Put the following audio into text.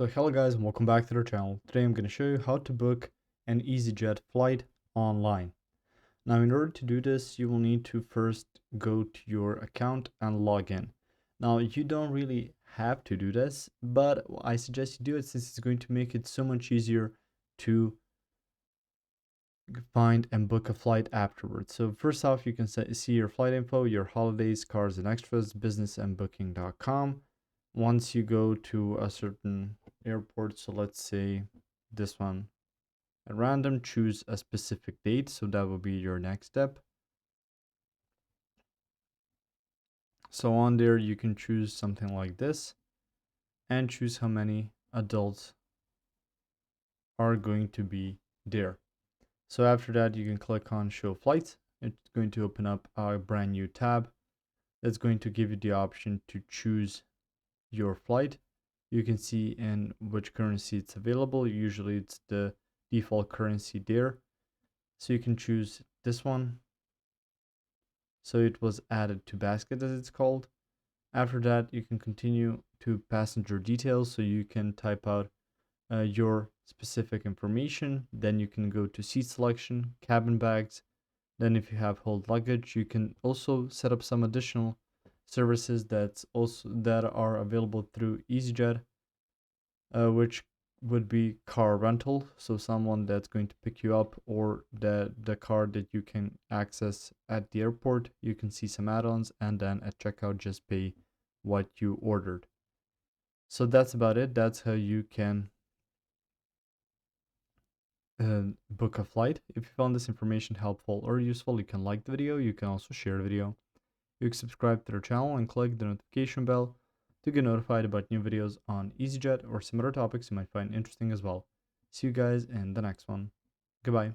So hello guys and welcome back to the channel. Today I'm going to show you how to book an EasyJet flight online. Now in order to do this you will need to first go to your account and log in. Now you don't really have to do this, but I suggest you do it since it's going to make it so much easier to find and book a flight afterwards. So first off, you can see your flight info, your holidays, cars and extras, business and booking.com. Once you go to a certain airport, so let's say this one at random, choose a specific date, so that will be your next step. So on there you can choose something like this and choose how many adults are going to be there. So after that you can click on show flights. It's going to open up a brand new tab that's going to give you the option to choose your flight. You can see in which currency it's available. Usually it's the default currency there. So you can choose this one. So it was added to basket as it's called. After that, you can continue to passenger details. So you can type out your specific information. Then you can go to seat selection, cabin bags. Then if you have hold luggage, you can also set up some additional services that are available through EasyJet, which would be car rental. So someone that's going to pick you up, or the car that you can access at the airport. You can see some add-ons, and then at checkout just pay what you ordered. So that's about it. That's how you can book a flight. If you found this information helpful or useful, you can like the video. You can also share the video. You can subscribe to our channel and click the notification bell to get notified about new videos on EasyJet or some other topics you might find interesting as well. See you guys in the next one. Goodbye.